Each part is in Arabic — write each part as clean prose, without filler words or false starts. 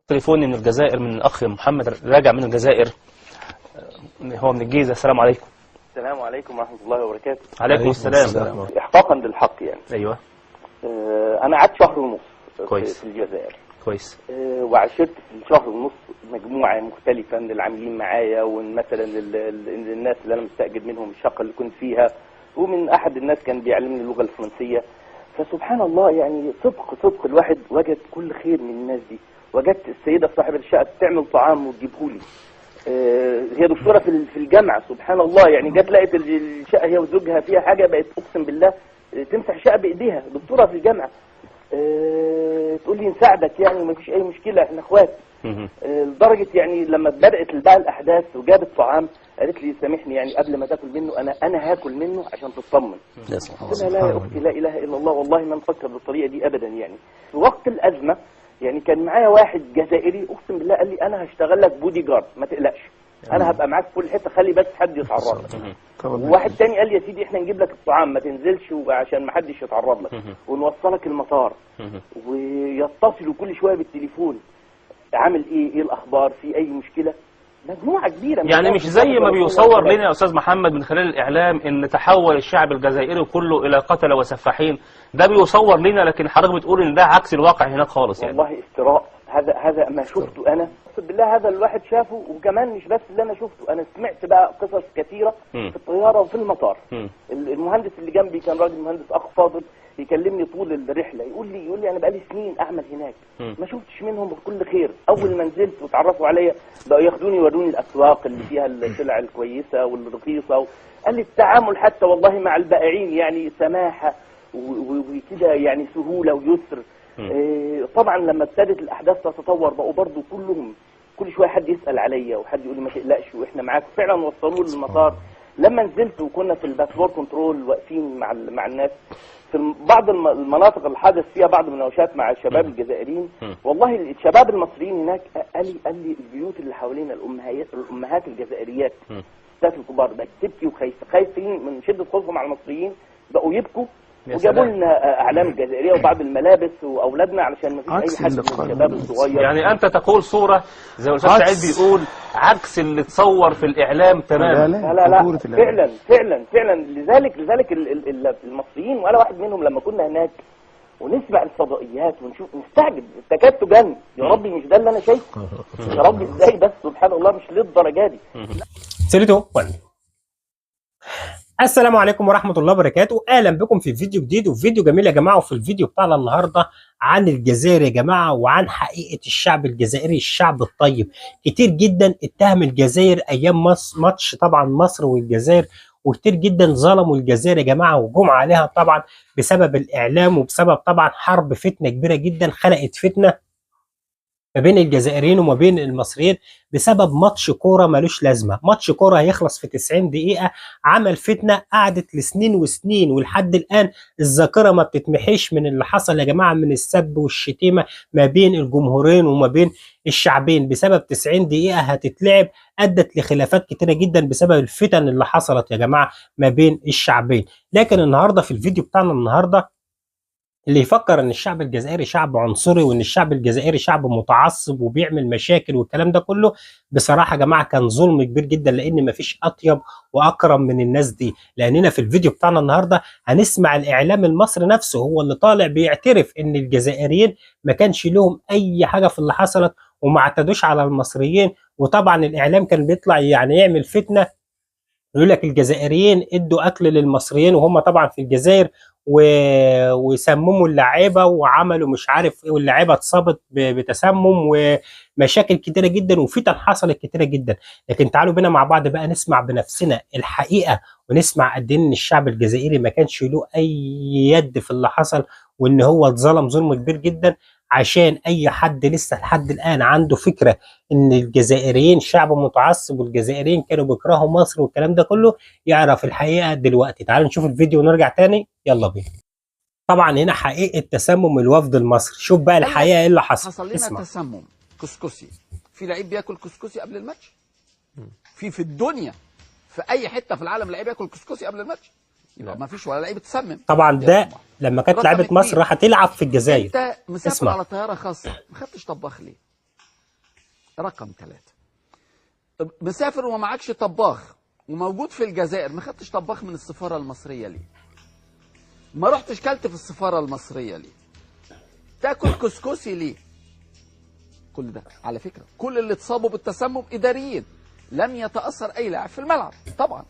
تليفوني من الجزائر من الأخ محمد راجع من الجزائر، هو من الجيزة. السلام عليكم. السلام عليكم ورحمة الله وبركاته. عليكم السلام. إحقاقا للحق يعني. أيوة. أنا قعدت شهر ونص كويس. في الجزائر. كويس. وعشرت في الشهر ونص مجموعة مختلفة من العاملين معايا، ومثلا الناس اللي أنا مستأجر منهم الشقة اللي كنت فيها، ومن أحد الناس كان بيعلمني اللغة الفرنسية. فسبحان الله يعني صدق الواحد وجد كل خير من الناس دي. وجدت السيدة صاحبة الشقة تعمل طعام وتجيبهولي. هي دكتورة في الجامعة، سبحان الله يعني. جت لقيت الشقة هي وزوجها فيها حاجة، بقت أقسم بالله تمسح شقة بإيديها، دكتورة في الجامعة. تقول لي نساعدك يعني ومفيش أي مشكلة، احنا اخوات. لدرجة يعني لما بدأت بقى الأحداث وجابت طعام قالت لي سامحني يعني قبل ما تاكل منه أنا هاكل منه عشان تطمن. قلت لها لا يا أختي، لا إله إلا الله، والله ما نفكر بالطريقة دي أبدا يعني. في وقت الأزمة يعني كان معايا واحد جزائري أقسم بالله قال لي أنا هشتغل لك بودي جارد، ما تقلقش، أنا هبقى معاك في كل حتة، خلي بس حد يتعرض لك. وواحد تاني قال لي يا سيدي احنا نجيب لك الطعام ما تنزلش عشان ما حدش يتعرض لك، ونوصلك المطار، ويتصلوا كل شوية بالتليفون عامل ايه الاخبار، في اي مشكلة. مجموعة كبيرة يعني مش زي ما بيصور لنا يا أستاذ محمد من خلال الإعلام إن تحول الشعب الجزائري كله إلى قتلة وسفاحين، ده بيصور لنا، لكن حضرتك بتقول إن ده عكس الواقع هناك خالص يعني. والله افتراء، هذا ما شفته أنا بالله، هذا الواحد شافه. وكمان مش بس اللي أنا شفته، أنا سمعت بقى قصص كثيرة في الطيارة وفي المطار. المهندس اللي جنبي كان راجل مهندس أخ فاضل، يكلمني طول الرحلة يقول لي أنا بقالي سنين أعمل هناك، ما شفتش منهم بكل خير. أول ما نزلت وتعرفوا عليا بقوا ياخدوني يوروني الأسواق اللي فيها السلع الكويسة والرخيصة. قال لي التعامل حتى والله مع البائعين يعني سماحة وكده يعني سهولة ويسر. طبعا لما ابتدت الأحداث تتطور بقوا برضو كل شوية حد يسأل عليا وحد يقول لي ما تقلقش وإحنا معاك. فعلا وصلوا لي المطار. لما نزلت وكنا في الباسبور كنترول واقفين مع الناس في بعض المناطق اللي حدث فيها بعض المناوشات مع الشباب الجزائريين، والله الشباب المصريين هناك قال لي البيوت اللي حوالينا الأمهات الجزائريات الستات الكبار بقت تبكي خايفين من شدة خوفهم على المصريين، بقوا يبكوا وجابوا لنا اعلام الجزائريه وبعض الملابس واولادنا علشان ما فيش اي حد من الشباب الصغير. يعني انت تقول صوره زي ما الاستاذ سعيد بيقول عكس اللي تصور في الاعلام تماما. لا فعلا لذلك المصريين ولا واحد منهم لما كنا هناك ونسمع الفضائيات ونشوف نستعجب تكاد تجن. يا ربي مش ده اللي انا شايفه، يا ربي ازاي بس، سبحان الله مش للدرجه دي. السلام عليكم ورحمة الله وبركاته. أهلا بكم في فيديو جديد وفيديو جميل يا جماعة. وفي الفيديو بتاعنا النهاردة عن الجزائر يا جماعة وعن حقيقة الشعب الجزائري، الشعب الطيب. كتير جدا اتهم الجزائر أيام ماتش طبعا مصر والجزائر، وكتير جدا ظلموا الجزائر يا جماعة وجم عليها طبعا بسبب الإعلام وبسبب طبعا حرب فتنة كبيرة جدا خلقت فتنة ما بين الجزائريين وما بين المصريين بسبب ماتش كوره ملوش لازمه. ماتش كوره هيخلص في 90 دقيقه عمل فتنه قعدت لسنين وسنين، ولحد الان الذاكره ما بتتمحيش من اللي حصل يا جماعه من السب والشتيمه ما بين الجمهورين وما بين الشعبين بسبب 90 دقيقه هتتلعب، ادت لخلافات كتيره جدا بسبب الفتن اللي حصلت يا جماعه ما بين الشعبين. لكن النهارده في الفيديو بتاعنا النهارده اللي يفكر ان الشعب الجزائري شعب عنصري وان الشعب الجزائري شعب متعصب وبيعمل مشاكل والكلام ده كله، بصراحه يا جماعه كان ظلم كبير جدا، لان مفيش اطيب واكرم من الناس دي. لاننا في الفيديو بتاعنا النهارده هنسمع الاعلام المصري نفسه هو اللي طالع بيعترف ان الجزائريين ما كانش لهم اي حاجه في اللي حصلت وما اعتدوش على المصريين. وطبعا الاعلام كان بيطلع يعني يعمل فتنه يقول لك الجزائريين ادوا اكل للمصريين وهم طبعا في الجزائر وسمموا اللعيبه وعملوا مش عارف ايه، واللعيبه اتصابت بتسمم ومشاكل كتيره جدا وفتن حصلت كتيره جدا. لكن تعالوا بينا مع بعض بقى نسمع بنفسنا الحقيقه ونسمع قد ايه ان الشعب الجزائري ما كانش له اي يد في اللي حصل، وان هو اتظلم ظلم كبير جدا. عشان اي حد لسه لحد الان عنده فكره ان الجزائريين شعب متعصب والجزائريين كانوا بيكرهوا مصر والكلام ده كله يعرف الحقيقه دلوقتي. تعالوا نشوف الفيديو ونرجع تاني، يلا بينا. طبعا هنا حقيقه تسمم الوفد المصري. شوف بقى الحقيقه ايه اللي حصل لنا اسمع. تسمم كسكسي، في لعيب بياكل كسكسي قبل الماتش؟ في الدنيا في اي حته في العالم لعيب ياكل كسكسي قبل الماتش؟ يبقى ما فيش ولا لعيب اتسمم. طبعا ده لما كانت لعيبه مصر راح تلعب في الجزائر. انت مسافر على طياره خاصه ما خدتش طباخ ليه؟ رقم 3، مسافر وما معكش طباخ وموجود في الجزائر، ما خدتش طباخ من السفارة المصرية ليه؟ ما رحتش كلت في السفارة المصرية ليه؟ تاكل كسكسي ليه؟ كل ده على فكرة كل اللي اتصابوا بالتسمم إداريين، لم يتأثر أي لاعب في الملعب طبعا،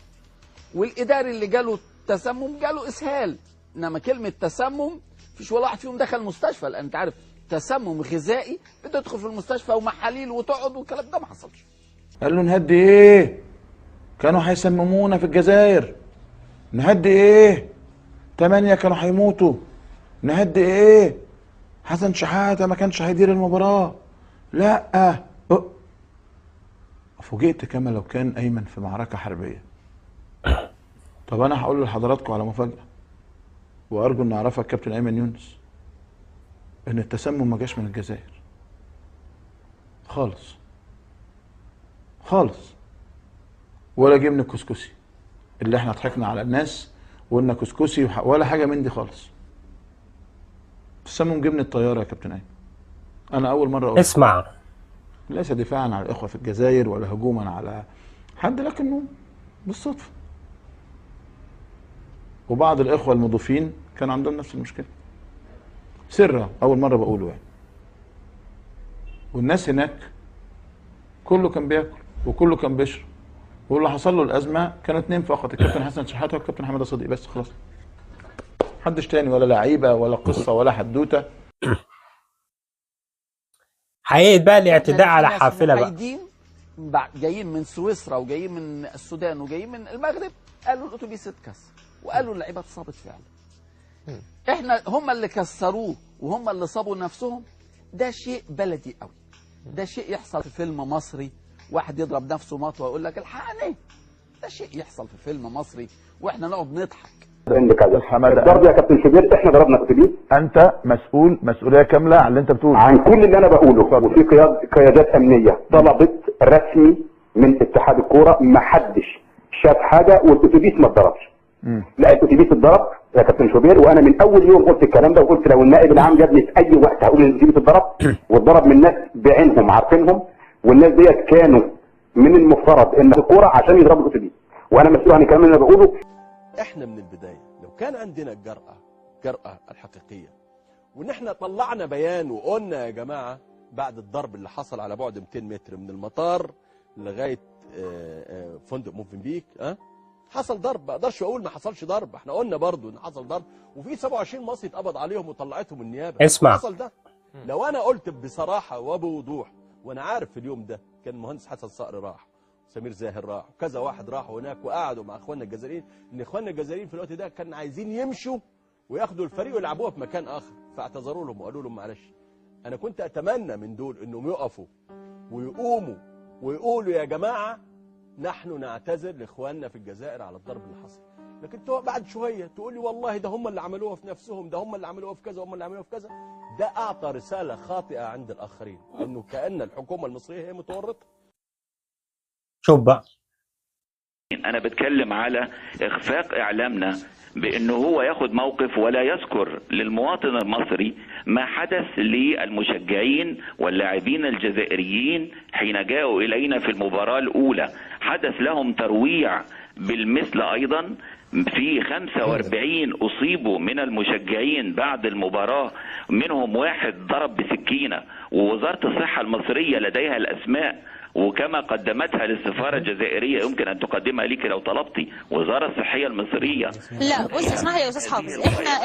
والإداري اللي جاله تسمم جاله إسهال، إنما كلمة تسمم مفيش ولا واحد فيهم دخل مستشفى، لأن أنت عارف تسمم غذائي بتدخل في المستشفى ومحاليل وتقعد والكلام ده ما حصلش. قال له نهدي ايه؟ كانوا هيسممونا في الجزائر. نهدي ايه؟ 8 كانوا هيموتوا. نهدي ايه؟ حسن شحاتة ما كانش هيدير المباراة. لا فوجئت كما لو كان ايمن في معركة حربية. طب انا هقول لحضراتكم على مفاجأة، وارجو ان اعرفها الكابتن ايمن يونس، ان التسمم ما جاش من الجزائر خالص خالص، ولا جه من الكسكسي اللي احنا ضحكنا على الناس وقلنا كسكسي ولا حاجه من دي خالص. التسمم جه من الطياره يا كابتن ايمن. انا اول مره اقول اسمع، ليس دفاعا عن الاخوه في الجزائر ولا هجوما على حد، لكنه بالصدفه. وبعض الاخوه المضيفين كان عندهم نفس المشكله. سرة اول مره بقوله يعني. والناس هناك كله كان بياكل وكله كان بيشرب، واللي حصل له الازمه كانوا 2 فقط، الكابتن حسن شحاته والكابتن حماده صديقي، بس خلاص. محدش تاني، ولا لعيبه ولا قصه ولا حدوته. حقيقة بقى الاعتداء على حافله بقى جايين من سويسرا وجايين من السودان وجايين من المغرب، قالوا الاتوبيس اتكسر وقالوا اللعيبه اتصابت فعلا. احنا هم اللي كسروه وهم اللي صابوا نفسهم. ده شيء بلدي قوي، ده شيء يحصل في فيلم مصري، واحد يضرب نفسه مطوه ويقول لك الحقني. ده شيء يحصل في فيلم مصري واحنا نقعد نضحك. الضرب يا كابتن شوبير احنا ضربنا اتوبيس. انت مسؤول مسؤوليه كامله عن اللي انت بتقوله، عن كل اللي انا بقوله. وفي قيادات امنيه طلبت رسمي من اتحاد الكوره، ما حدش شاف حاجه والاتوبيس ما اتضربش. لا الاتوبيس اتضرب يا كابتن شوبير، وانا من اول يوم قلت الكلام ده، وقلت لو النائب العام جابني في اي وقت هقول ان الاتوبيس اتضرب، واتضرب من ناس بعينهم عارفينهم، والناس ديت كانوا من المفترض ان الكوره عشان يضربوا الاتوبيس، وانا مسؤول عن الكلام اللي انا بقوله. احنا من البدايه لو كان عندنا الجرأة الحقيقيه، وان احنا طلعنا بيان وقلنا يا جماعه بعد الضرب اللي حصل على بعد 200 متر من المطار لغايه فندق موفنبيك، حصل ضرب. ما اقدرش اقول ما حصلش ضرب، احنا قلنا برضو ان حصل ضرب، وفي 27 مصري اتقبض عليهم وطلعتهم النيابه. اسمع، حصل ده. لو انا قلت بصراحه وبوضوح، وانا عارف في اليوم ده كان المهندس حسن صقر راح، سمير زاهر راح، وكذا واحد راحوا هناك وقعدوا مع اخواننا الجزائريين، ان اخواننا الجزائريين في الوقت ده كان عايزين يمشوا وياخدوا الفريق ويلعبوها في مكان اخر، فاعتذروا لهم وقالوا لهم معلش. انا كنت اتمنى من دول انهم يقفوا ويقوموا ويقولوا يا جماعه نحن نعتذر لاخواننا في الجزائر على الضرب اللي حصل. لكن بعد شويه تقول لي والله ده هم اللي عملوها في نفسهم، ده هم اللي عملوها في كذا، هم اللي عملوها في كذا. ده اعطى رساله خاطئه عند الاخرين، انه كأن الحكومه المصريه هي متورطه. شوف بقى، انا بتكلم على اخفاق اعلامنا بانه هو ياخد موقف ولا يذكر للمواطن المصري ما حدث للمشجعين واللاعبين الجزائريين حين جاءوا الينا في المباراة الاولى. حدث لهم ترويع بالمثل ايضا. في 45 اصيبوا من المشجعين بعد المباراة، منهم واحد ضرب بسكينة، ووزارة الصحة المصرية لديها الاسماء وكما قدمتها للسفارة الجزائرية يمكن أن تقدمها ليك لو طلبتي. وزارة الصحية المصرية. لا بص اسمح لي يا أستاذ حافظ،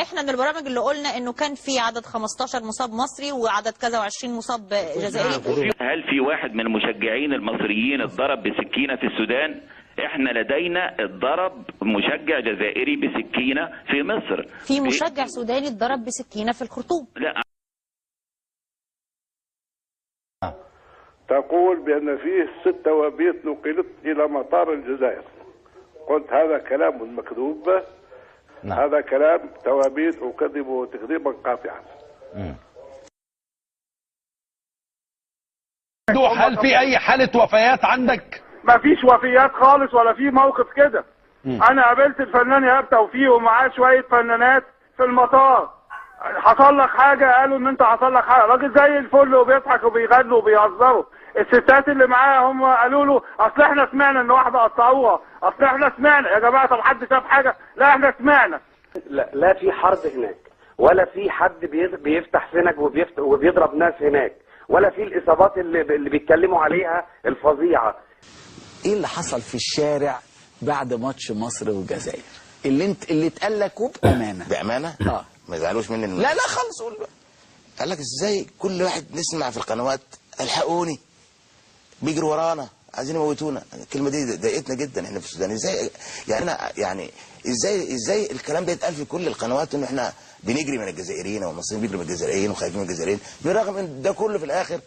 احنا من البرامج اللي قلنا إنه كان في عدد 15 مصاب مصري وعدد كذا و20 مصاب جزائري. هل في واحد من المشجعين المصريين اتضرب بسكينة في السودان؟ احنا لدينا اتضرب مشجع جزائري بسكينة في مصر. في مشجع سوداني اتضرب بسكينة في الخرطوم. لا، تقول بأن فيه 6 توابيت نقلت إلى مطار الجزائر. قلت هذا كلام مكذوب. هذا كلام توابيت أكذبه تكذيبا قاطعا. هل في أي حالة وفيات عندك؟ ما فيش وفيات خالص ولا في موقف كده. أنا قابلت الفنان إيهاب توفيق ومعاه شوية فنانات في المطار. حصل لك حاجه؟ قالوا ان انت حصل لك حاجه. راجل زي الفل وبيضحك وبيغنوا وبيهزروا. الستات اللي معاه هم قالوا له اصل احنا سمعنا ان واحده قطعوها، اصل احنا سمعنا. يا جماعه طب حد شاف حاجه؟ لا احنا سمعنا. لا في حرب هناك، ولا في حد بيفتح سنج وبيضرب ناس هناك، ولا في الاصابات اللي بيتكلموا عليها الفظيعه. ايه اللي حصل في الشارع بعد ماتش مصر والجزائر اللي اتقال لك بامانه ما يزعلوش مني لا خالص قول بقى. قال لك ازاي كل واحد نسمع في القنوات الحقوني بيجروا ورانا عايزين يموتونا. الكلمه دي ضايقتنا جدا احنا في السودان. ازاي يعني ازاي الكلام ده يتقال في كل القنوات انه احنا بنجري من الجزائريين والمصريين بيجروا من الجزائريين وخايفين من الجزائريين، بالرغم من ده كله في الاخر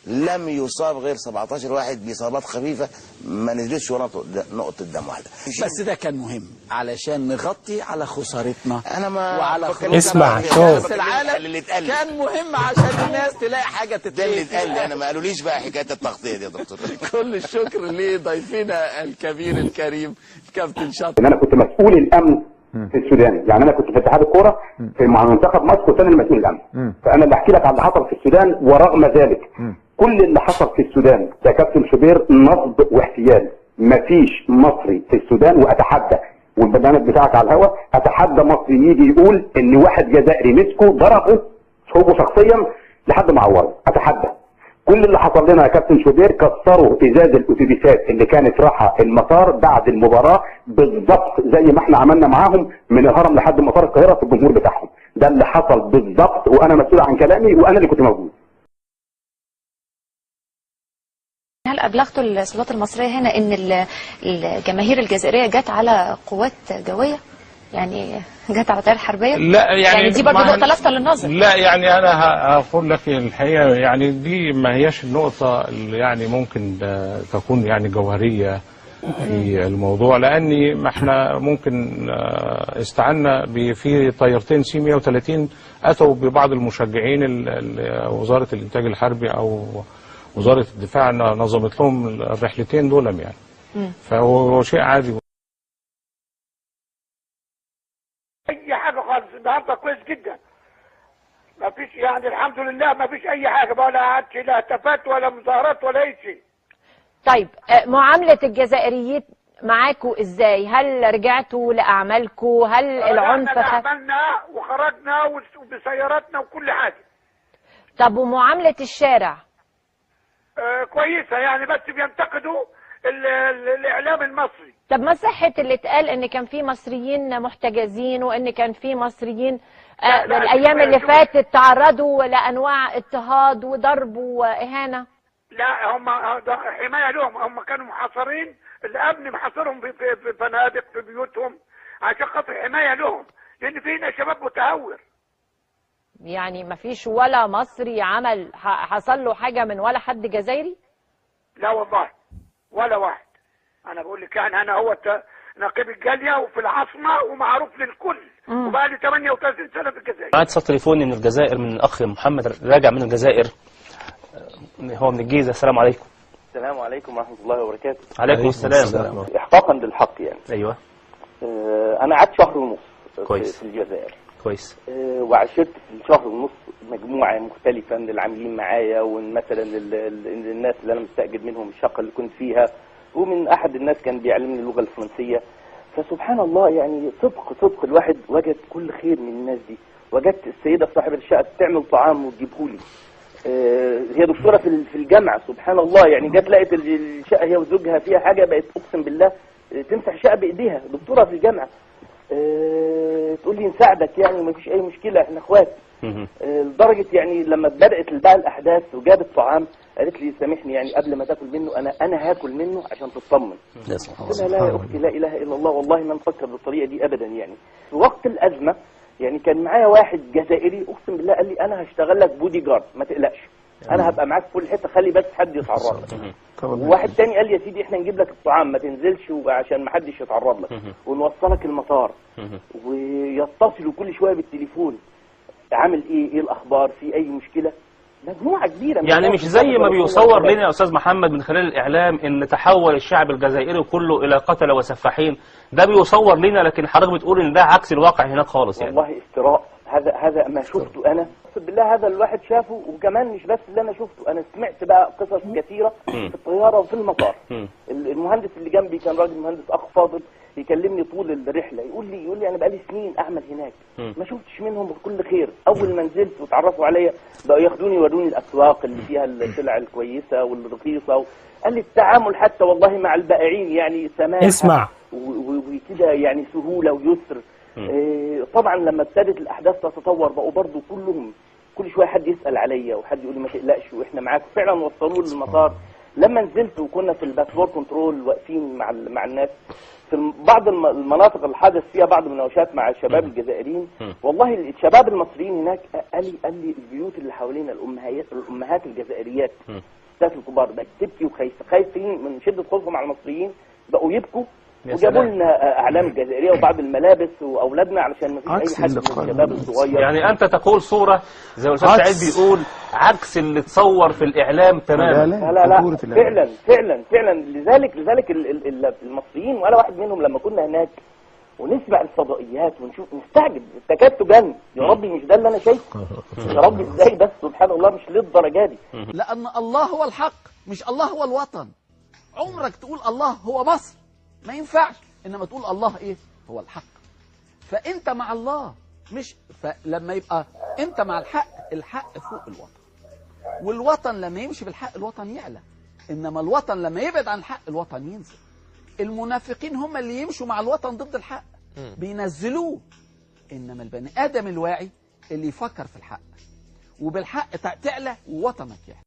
لم يصاب غير 17 واحد باصابات خفيفه ما نزلتش ولا نقطه دم واحده. بس ده كان مهم علشان نغطي على خسارتنا انا ما وعلى اسمع شوف بس العالم اللي كان مهم عشان الناس تلاقي حاجه ده اللي اتقال لي انا. ما قالوليش بقى حكايه التغطيه دي يا دكتور. كل الشكر لضيفنا الكبير الكريم الكابتن شاطر. ان انا كنت مسؤول الامن في السودان، يعني انا كنت في اتحاد الكوره مع منتخب مصر، كنت انا المسؤول الامن. فانا اللي احكي لك عن اللي حصل في السودان، ورغم ذلك كل اللي حصل في السودان يا كابتن شوبير نصب واحتيال. مفيش مصري في السودان، واتحدى والبرنامج بتاعك على الهواء اتحدى مصري يجي يقول ان واحد جزائري مسكه ضربه هو شخصيا لحد ما عوره. اتحدى. كل اللي حصل لنا يا كابتن شوبير كسروا ازاز الاتوبيسات اللي كانت رايحه المطار بعد المباراه بالظبط زي ما احنا عملنا معاهم من الهرم لحد مطار القاهره في الجمهور بتاعهم. ده اللي حصل بالظبط، وانا مسؤول عن كلامي وانا اللي كنت موجود. هل أبلغتوا السلطات المصرية هنا إن الجماهير الجزائرية جت على قوات جوية؟ يعني جت على طائرات حربية؟ لا يعني دي برضه نقطة لافتة للنظر. لا يعني أنا هقول لك الحقيقة يعني دي ما هياش النقطة اللي يعني ممكن تكون يعني جوهرية في الموضوع، لأني ما احنا ممكن استعنا في طيارتين سي 130 أتوا ببعض المشجعين وزارة الإنتاج الحربي أو وزارة الدفاع نظمت لهم الرحلتين دول يعني. فهو شيء عادي. اي حاجه خالص النهارده كويس جدا. ما فيش يعني الحمد لله ما فيش اي حاجه، ولا عادش لا هتافات ولا مظاهرات ولا اي شيء. طيب معامله الجزائريين معاكوا ازاي؟ هل رجعتوا لاعمالكم؟ هل العنف عملنا وخرجنا وبسياراتنا وكل حاجه. طب ومعامله الشارع؟ كويسه يعني، بس بينتقدوا الاعلام المصري. طب ما صحه اللي اتقال ان كان في مصريين محتجزين وان كان في مصريين الايام اللي فاتت تعرضوا لانواع اضطهاد وضرب واهانه؟ لا هم حمايه لهم، هم كانوا محاصرين، الامن محاصرهم في فنادق في بيوتهم عشان خاطر حمايه لهم، لان في هنا شباب متهور. يعني ما فيش ولا مصري حصل له حاجه من ولا حد جزائري؟ لا والله ولا واحد. انا بقول لك يعني انا هو نقيب الجاليه وفي العاصمه ومعروف للكل، وبقى لي 38 سنه في الجزائر. معايا اتصال تليفوني من الجزائر من الاخ محمد راجع من الجزائر، هو من الجيزه. السلام عليكم. السلام عليكم ورحمه الله وبركاته. عليكم السلام. احقاقا للحق يعني. ايوه. انا قعدت شهر ونص كويس في الجزائر. كويس. وعشرت في الشهر ونص مجموعه مختلفه من العاملين معايا، ومثلا الناس اللي انا مستأجد منهم الشقه اللي كنت فيها، ومن احد الناس كان بيعلمني اللغه الفرنسيه. فسبحان الله يعني صدق الواحد وجد كل خير من الناس دي. وجدت السيده صاحبه الشقه تعمل طعام وتجيبه لي. هي دكتوره في الجامعه سبحان الله، يعني جت لقت الشقه هي وزوجها فيها حاجه بقت اقسم بالله تمسح الشقه بايديها، دكتوره في الجامعه. تقول لي نساعدك يعني وما فيش اي مشكله احنا اخوات. لدرجه يعني لما بدات بقى الاحداث وجابت طعام قالت لي سامحني يعني قبل ما تاكل منه انا هاكل منه عشان تطمن. قلت لها لا يا اختي لا اله الا الله، والله ما نفكر بالطريقه دي ابدا. يعني في وقت الازمه يعني كان معايا واحد جزائري اقسم بالله قال لي انا هشتغل لك بودي جارد ما تقلقش، انا هبقى معاك في كل حته، خلي بس حد يتعرض لك. وواحد تاني قال لي يا سيدي احنا نجيب لك الطعام ما تنزلش عشان ما حدش يتعرض لك، ونوصلك المطار، ويتصلوا كل شويه بالتليفون عامل ايه الاخبار، في اي مشكله. مجموعه كبيره يعني مش زي ما بيصور لنا يا استاذ محمد من خلال الاعلام ان تحول الشعب الجزائري كله الى قتله وسفاحين. ده بيصور لنا، لكن حضرتك بتقول ان ده عكس الواقع هناك خالص يعني. والله افتراء هذا ما شفته انا، اقسم بالله هذا الواحد شافه. وكمان مش بس اللي انا شفته، انا سمعت بقى قصص كثيره في الطياره وفي المطار. المهندس اللي جنبي كان راجل مهندس اخ فاضل، يكلمني طول الرحله يقول لي انا بقالي سنين اعمل هناك ما شفتش منهم كل خير. اول ما نزلت وتعرفوا عليا بقوا ياخدوني يوروني الاسواق اللي فيها السلع الكويسه والرخيصه. قال لي التعامل حتى والله مع البائعين يعني سماحه، اسمع وكده يعني سهوله ويسر. طبعا لما ابتدت الاحداث تتطور بقوا برضو كل شويه حد يسال عليا وحد يقول لي ما تقلقش واحنا معاك. فعلا وصلوا لي المطار. لما نزلت وكنا في الباسبور كنترول واقفين مع الناس في بعض المناطق اللي حدث فيها بعض المناوشات مع الشباب الجزائريين، والله الشباب المصريين هناك قال لي البيوت اللي حوالينا الامهات الجزائريات الستات الكبار بقت تبكي وخايفين من شده خوفهم على المصريين، بقوا يبكوا وجابوا لنا اعلام الجزائريه وبعض الملابس واولادنا علشان ما فيش اي حد من الشباب الصغير. يعني انت تقول صوره زي الاستاذ سعيد بيقول عكس اللي تصور في الاعلام تماما. لا فعلا لذلك المصريين ولا واحد منهم لما كنا هناك ونسمع الفضائيات ونشوف نستعجب تكاد تجن. يا ربي مش ده اللي انا شايفه؟ يا ربي ازاي بس؟ سبحان الله مش للدرجه دي. لان الله هو الحق مش الله هو الوطن. عمرك تقول الله هو مصر ما ينفعش، انما تقول الله ايه هو الحق. فانت مع الله، مش فلما يبقى انت مع الحق فوق الوطن، والوطن لما يمشي بالحق الوطن يعلى، انما الوطن لما يبعد عن الحق الوطن ينزل. المنافقين هم اللي يمشوا مع الوطن ضد الحق بينزلوه، انما البني ادم الواعي اللي يفكر في الحق وبالحق تعلى ووطنك يعلى.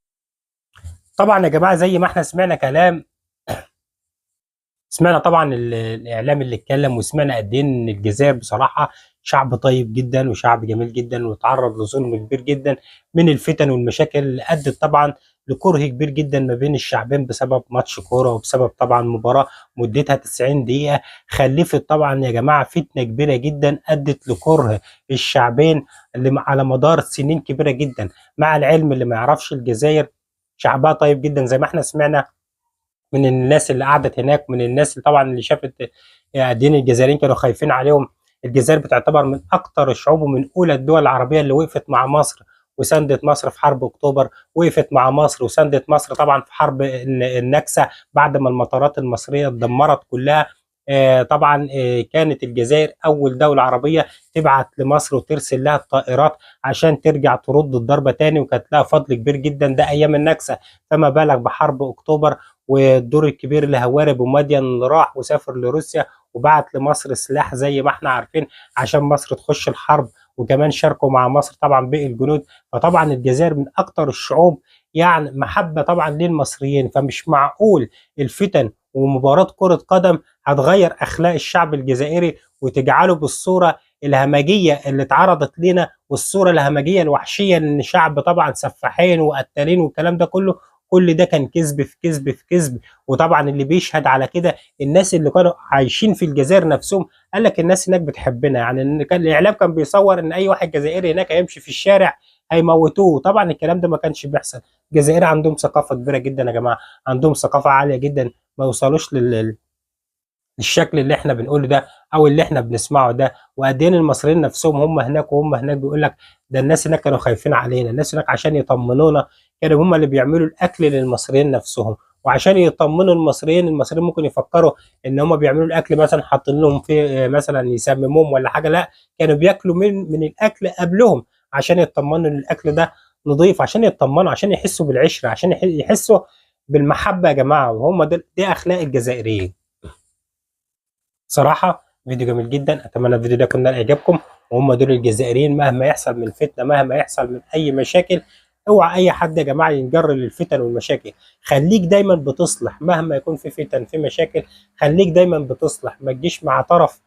طبعا يا جماعه زي ما احنا سمعنا كلام، سمعنا طبعا الاعلام اللي اتكلم، وسمعنا قد ايه ان الجزائر بصراحه شعب طيب جدا وشعب جميل جدا، وتعرض لظلم كبير جدا من الفتن والمشاكل اللي ادت طبعا لكره كبير جدا ما بين الشعبين بسبب ماتش كوره، وبسبب طبعا مباراه مدتها 90 دقيقه خلفت طبعا يا جماعه فتنه كبيره جدا ادت لكره الشعبين اللي على مدار سنين كبيره جدا. مع العلم اللي ما يعرفش الجزائر شعبها طيب جدا زي ما احنا سمعنا من الناس اللي قعدت هناك، من الناس اللي طبعا اللي شافت قاعدين الجزائريين كانوا خايفين عليهم. الجزائر بتعتبر من اكثر الشعوب ومن اولى الدول العربيه اللي وقفت مع مصر وساندت مصر في حرب اكتوبر، وقفت مع مصر وساندت مصر طبعا في حرب النكسه بعد ما المطارات المصريه اتدمرت كلها. طبعا كانت الجزائر اول دوله عربيه تبعت لمصر وترسل لها الطائرات عشان ترجع ترد الضربه تاني، وكانت لها فضل كبير جدا ده ايام النكسه. فما بالك بحرب اكتوبر والدور الكبير لهواري بومدين اللي راح وسافر لروسيا وبعت لمصر سلاح زي ما احنا عارفين عشان مصر تخش الحرب، وكمان شاركوا مع مصر طبعا باقي الجنود. فطبعا الجزائر من اكتر الشعوب يعني محبه طبعا للمصريين، فمش معقول الفتن ومباراه كره قدم هتغير اخلاق الشعب الجزائري وتجعله بالصوره الهمجيه اللي اتعرضت لنا، والصوره الهمجيه الوحشيه ان شعب طبعا سفاحين وقتالين والكلام ده كله. كل ده كان كذب في كذب في كذب. وطبعا اللي بيشهد على كده الناس اللي كانوا عايشين في الجزائر نفسهم، قال لك الناس هناك بتحبنا. يعني ان كان الاعلام كان بيصور ان اي واحد جزائري هناك هيمشي في الشارع هيموتوه. طبعا الكلام ده ما كانش بيحصل. الجزائر عندهم ثقافه كبيره جدا يا جماعه، عندهم ثقافه عاليه جدا، ما يوصلوش للشكل اللي احنا بنقوله ده او اللي احنا بنسمعه ده. وقد ايه المصريين نفسهم هم هناك وهم هناك بيقول لك ده الناس هناك كانوا خايفين علينا، الناس هناك عشان يطمنونا كانوا هم اللي بيعملوا الاكل للمصريين نفسهم، وعشان يطمنوا المصريين ممكن يفكروا ان هم بيعملوا الاكل مثلا حاطين لهم في مثلا يسمموهم ولا حاجه، لا كانوا بياكلوا من الاكل قبلهم عشان يطمنوا ان الاكل ده نظيف، عشان يطمنوا، عشان يحسوا بالعشره، عشان يحسوا بالمحبه يا جماعه. وهم دي اخلاق الجزائريين. صراحه فيديو جميل جدا، اتمنى الفيديو ده يكون نال اعجابكم. وهم دول الجزائريين مهما يحصل من فتنه، مهما يحصل من اي مشاكل، اوعى اي حد يا جماعه ينجر للفتن والمشاكل. خليك دايما بتصلح مهما يكون في فتن في مشاكل، خليك دايما بتصلح، ما تجيش مع طرف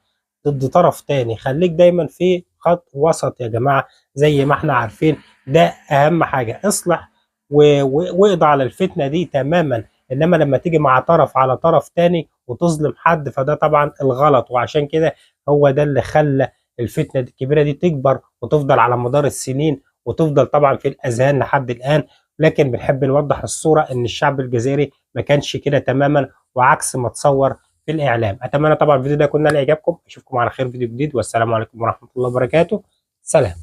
ضد طرف تاني، خليك دايما في خط وسط يا جماعه زي ما احنا عارفين. ده اهم حاجه، اصلح واقضي على الفتنه دي تماما. انما لما تيجي مع طرف على طرف تاني وتظلم حد فده طبعا الغلط. وعشان كده هو ده اللي خلى الفتنه الكبيره دي تكبر وتفضل على مدار السنين وتفضل طبعا في الاذهان لحد الان. لكن بنحب نوضح الصوره ان الشعب الجزائري ما كانش كده تماما، وعكس ما تصور في الاعلام. اتمنى طبعا الفيديو ده يكون نال اعجابكم. اشوفكم على خير فيديو جديد، والسلام عليكم ورحمه الله وبركاته. سلام.